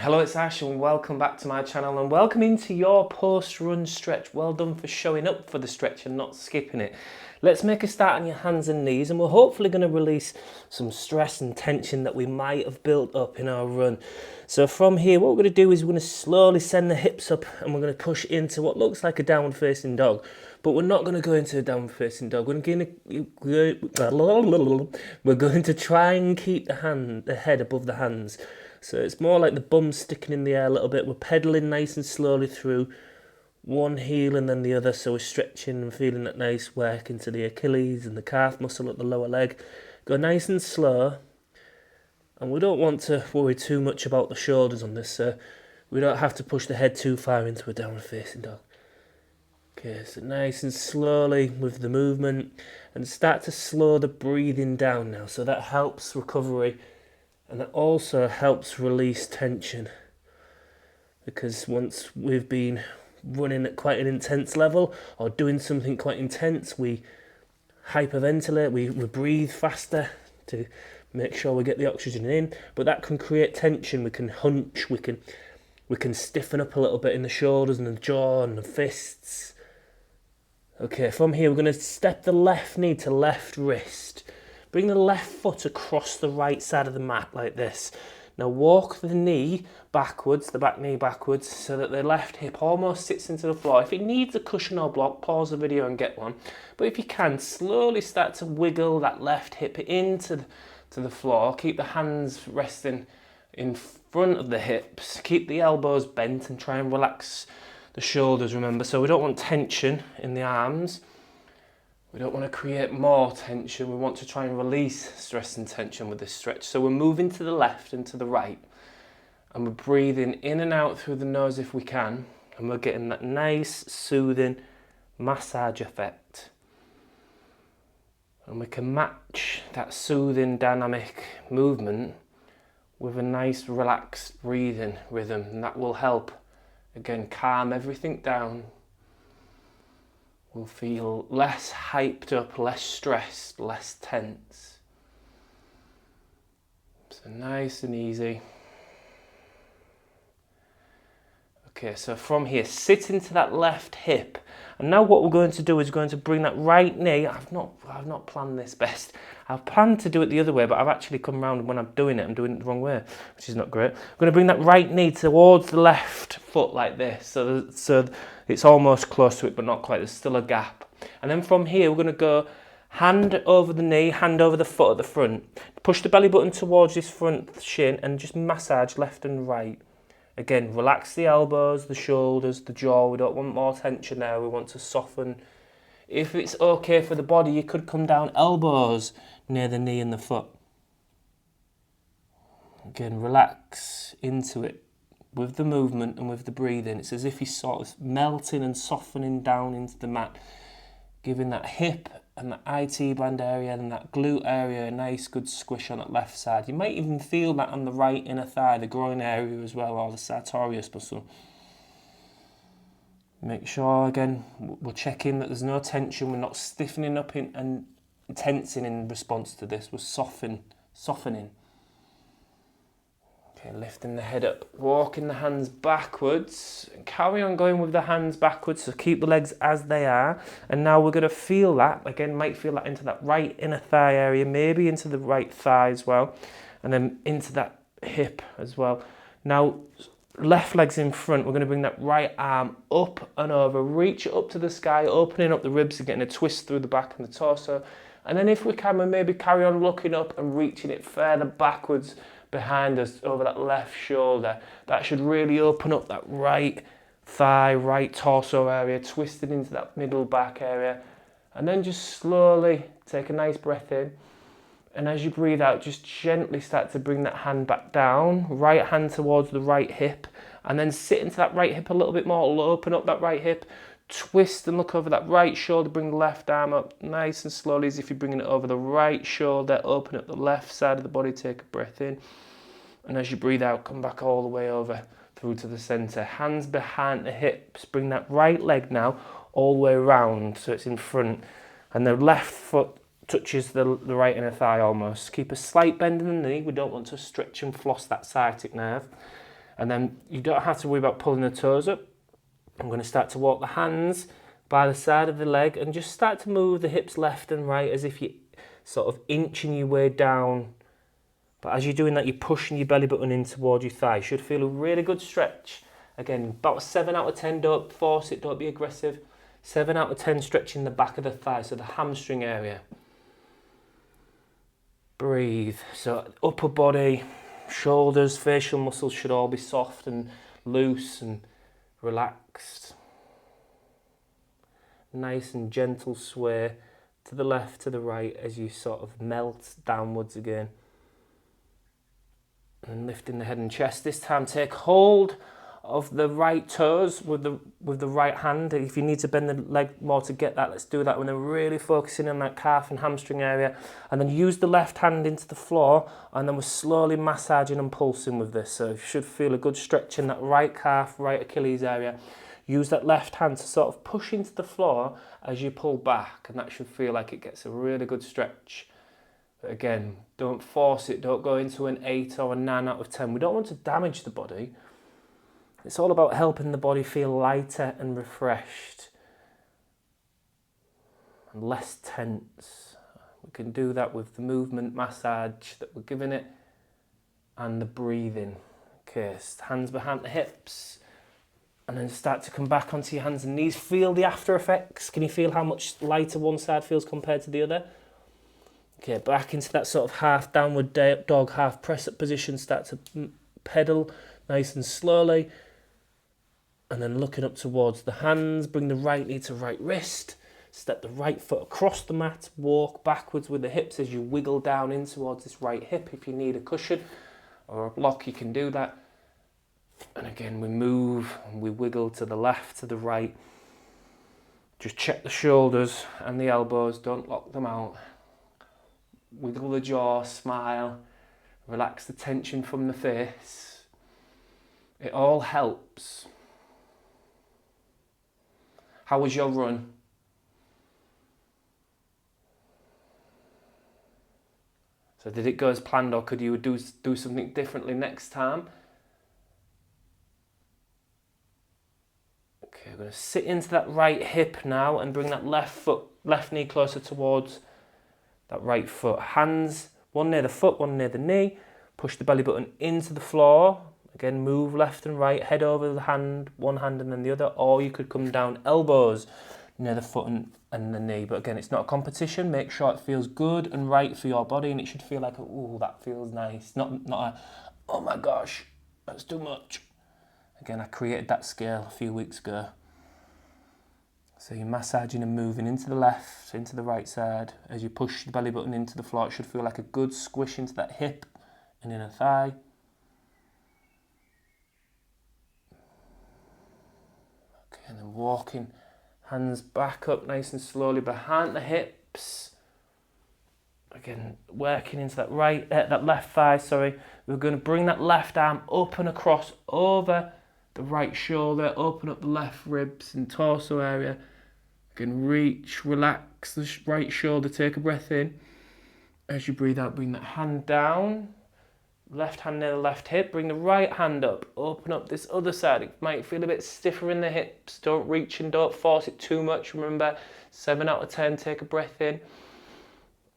Hello, it's Ash and welcome back to my channel and welcome into your post-run stretch. Well done for showing up for the stretch and not skipping it. Let's make a start on your hands and knees and we're hopefully going to release some stress and tension that we might have built up in our run. So from here, what we're going to do is we're going to slowly send the hips up and we're going to push into what looks like a downward facing dog. But we're not going to go into a downward facing dog. We're going to try and keep the head above the hands. So it's more like the bum sticking in the air a little bit. We're pedaling nice and slowly through one heel and then the other. So we're stretching and feeling that nice work into the Achilles and the calf muscle at the lower leg. Go nice and slow. And we don't want to worry too much about the shoulders on this. So we don't have to push the head too far into a downward facing dog. Okay, so nice and slowly with the movement. And start to slow the breathing down now. So that helps recovery. And that also helps release tension, because once we've been running at quite an intense level or doing something quite intense, we hyperventilate, we breathe faster to make sure we get the oxygen in, but that can create tension. We can hunch, we can stiffen up a little bit in the shoulders and the jaw and the fists. Okay, from here we're going to step the left knee to left wrist. Bring the left foot across the right side of the mat like this. Now walk the knee backwards, the back knee backwards, so that the left hip almost sits into the floor. If it needs a cushion or block, pause the video and get one. But if you can, slowly start to wiggle that left hip into the floor. Keep the hands resting in front of the hips. Keep the elbows bent and try and relax the shoulders, remember. So we don't want tension in the arms. We don't want to create more tension. We want to try and release stress and tension with this stretch. So we're moving to the left and to the right. And we're breathing in and out through the nose if we can. And we're getting that nice, soothing massage effect. And we can match that soothing, dynamic movement with a nice, relaxed breathing rhythm. And that will help, again, calm everything down. We'll feel less hyped up, less stressed, less tense. So nice and easy. Okay, so from here, sit into that left hip. And now what we're going to do is going to bring that right knee. I've not planned this best. I've planned to do it the other way, but I've actually come around when I'm doing it the wrong way, which is not great. I'm going to bring that right knee towards the left foot like this. So it's almost close to it, but not quite. There's still a gap. And then from here, we're going to go hand over the knee, hand over the foot at the front. Push the belly button towards this front shin and just massage left and right. Again, relax the elbows, the shoulders, the jaw. We don't want more tension there. We want to soften. If it's okay for the body, you could come down elbows near the knee and the foot. Again, relax into it with the movement and with the breathing. It's as if you're sort of melting and softening down into the mat, giving that hip and the IT band area and that glute area a nice good squish on that left side. You might even feel that on the right inner thigh, the groin area as well, or the sartorius muscle. Make sure, again, we're checking that there's no tension. We're not stiffening up and tensing in response to this. We're softening. Okay, lifting the head up, walking the hands backwards, and carry on going with the hands backwards, so keep the legs as they are. And now we're going to feel that, again, might feel that into that right inner thigh area, maybe into the right thigh as well, and then into that hip as well. Now, left leg's in front, we're going to bring that right arm up and over, reach it up to the sky, opening up the ribs and getting a twist through the back and the torso. And then if we can, we maybe carry on looking up and reaching it further backwards behind us over that left shoulder. That should really open up that right thigh, right torso area, twisted into that middle back area. And then just slowly take a nice breath in. And as you breathe out, just gently start to bring that hand back down, right hand towards the right hip, and then sit into that right hip a little bit more, open up that right hip, twist and look over that right shoulder, bring the left arm up nice and slowly as if you're bringing it over the right shoulder, open up the left side of the body, take a breath in. And as you breathe out, come back all the way over through to the center. Hands behind the hips, bring that right leg now all the way around so it's in front. And the left foot touches the right inner thigh almost. Keep a slight bend in the knee. We don't want to stretch and floss that sciatic nerve. And then you don't have to worry about pulling the toes up. I'm going to start to walk the hands by the side of the leg and just start to move the hips left and right as if you're sort of inching your way down. But as you're doing that, you're pushing your belly button in towards your thigh. You should feel a really good stretch. Again, about 7 out of 10, don't force it, don't be aggressive. 7 out of 10 stretching the back of the thigh, so the hamstring area. Breathe. So upper body, shoulders, facial muscles should all be soft and loose and relaxed. Nice and gentle sway to the left, to the right as you sort of melt downwards again. And lifting the head and chest. This time take hold of the right toes with the right hand. If you need to bend the leg more to get that, let's do that. When they're really focusing on that calf and hamstring area. And then use the left hand into the floor, and then we're slowly massaging and pulsing with this. So you should feel a good stretch in that right calf, right Achilles area. Use that left hand to sort of push into the floor as you pull back, and that should feel like it gets a really good stretch. But again, don't force it, don't go into an 8 or a 9 out of 10. We don't want to damage the body. It's all about helping the body feel lighter and refreshed and less tense. We can do that with the movement massage that we're giving it and the breathing. Okay, hands behind the hips, and then start to come back onto your hands and knees. Feel the after effects. Can you feel how much lighter one side feels compared to the other? Okay, back into that sort of half downward dog, half press up position. Start to pedal nice and slowly. And then looking up towards the hands, bring the right knee to right wrist. Step the right foot across the mat. Walk backwards with the hips as you wiggle down in towards this right hip. If you need a cushion or a block, you can do that. And again, we move and we wiggle to the left, to the right. Just check the shoulders and the elbows. Don't lock them out. Wiggle the jaw, smile, relax the tension from the face. It all helps. How was your run? So did it go as planned, or could you do something differently next time? Okay, we're going to sit into that right hip now and bring that left knee closer towards that right foot. Hands, one near the foot, one near the knee. Push the belly button into the floor. Again, move left and right, head over the hand, one hand and then the other. Or you could come down elbows near the foot and the knee. But again, it's not a competition. Make sure it feels good and right for your body, and it should feel like, ooh, that feels nice. Not a, oh my gosh, that's too much. Again, I created that scale a few weeks ago. So you're massaging and moving into the left, into the right side. As you push the belly button into the floor, it should feel like a good squish into that hip and inner thigh. Okay, and then walking, hands back up nice and slowly behind the hips. Again, working into that that left thigh, We're going to bring that left arm up and across over the right shoulder, open up the left ribs and torso area. Again, reach, relax the right shoulder, take a breath in. As you breathe out, bring that hand down. Left hand near the left hip, bring the right hand up, open up this other side. It might feel a bit stiffer in the hips. Don't reach and don't force it too much. Remember, 7 out of 10, take a breath in.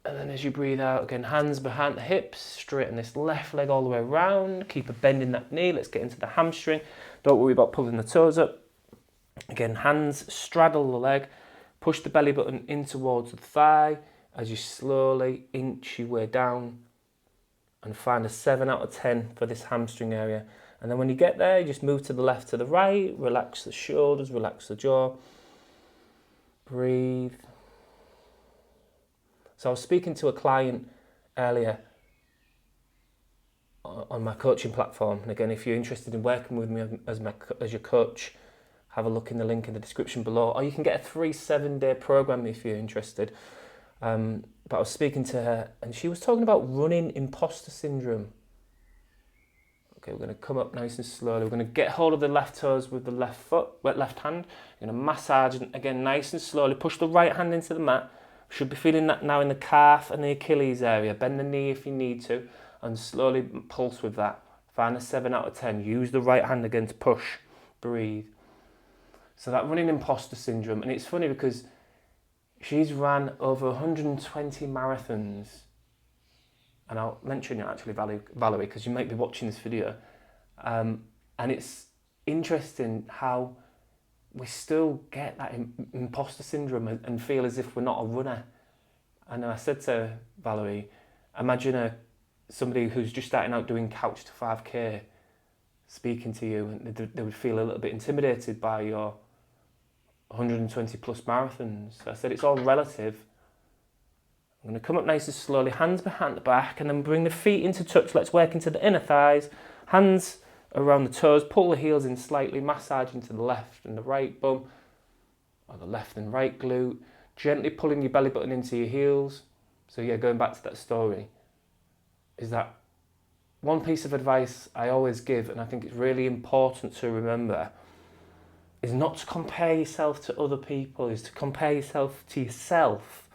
And then as you breathe out, again, hands behind the hips, straighten this left leg all the way around. Keep a bend in that knee. Let's get into the hamstring. Don't worry about pulling the toes up. Again, hands straddle the leg. Push the belly button in towards the thigh as you slowly inch your way down and find a 7 out of 10 for this hamstring area. And then when you get there, you just move to the left, to the right. Relax the shoulders, relax the jaw. Breathe. So I was speaking to a client earlier on my coaching platform. And again, if you're interested in working with me as your coach, have a look in the link in the description below. Or you can get a 3 7-day program if you're interested. But I was speaking to her and she was talking about running imposter syndrome. Okay, we're going to come up nice and slowly. We're going to get hold of the left toes with the left hand. You're going to massage, and again, nice and slowly. Push the right hand into the mat. Should be feeling that now in the calf and the Achilles area. Bend the knee if you need to, and slowly pulse with that. Find a 7 out of 10. Use the right hand again to push, breathe. So that running imposter syndrome, and it's funny because she's ran over 120 marathons. And I'll mention you actually, Valerie, because you might be watching this video. And it's interesting how we still get that imposter syndrome and feel as if we're not a runner. And I said to Valerie, imagine somebody who's just starting out doing couch to 5K speaking to you, and they would feel a little bit intimidated by your 120 plus marathons. So I said it's all relative. I'm going to come up nice and slowly, hands behind the back, and then bring the feet into touch. Let's work into the inner thighs, hands around the toes, pull the heels in slightly, massage into the left and the right bum, or the left and right glute, gently pulling your belly button into your heels. So yeah, going back to that story, is that one piece of advice I always give, and I think it's really important to remember, is not to compare yourself to other people, is to compare yourself to yourself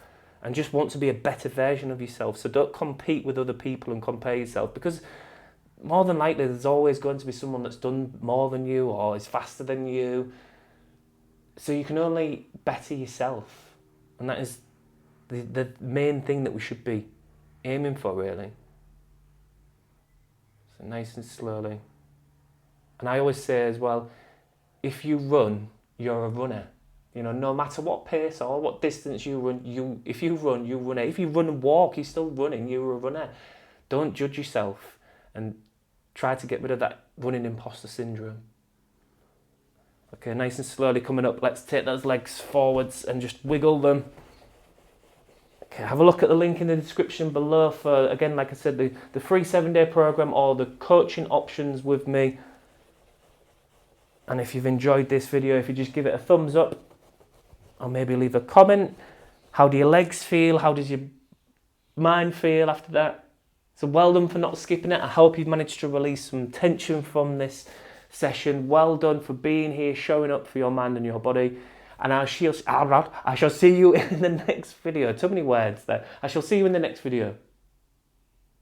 and just want to be a better version of yourself. So don't compete with other people and compare yourself, because more than likely there's always going to be someone that's done more than you or is faster than you. So you can only better yourself, and that is the main thing that we should be aiming for, really. So nice and slowly. And I always say as well, if you run, you're a runner. You know, no matter what pace or what distance you run, if you run, you run it. If you run and walk, you're still running, you're a runner. Don't judge yourself and try to get rid of that running imposter syndrome. Okay, nice and slowly coming up. Let's take those legs forwards and just wiggle them. Okay, have a look at the link in the description below for, again, like I said, the free 7-day program or the coaching options with me. And if you've enjoyed this video, if you just give it a thumbs up, or maybe leave a comment. How do your legs feel? How does your mind feel after that? So well done for not skipping it. I hope you've managed to release some tension from this session. Well done for being here, showing up for your mind and your body. And I shall see you in the next video. Too many words there. I shall see you in the next video.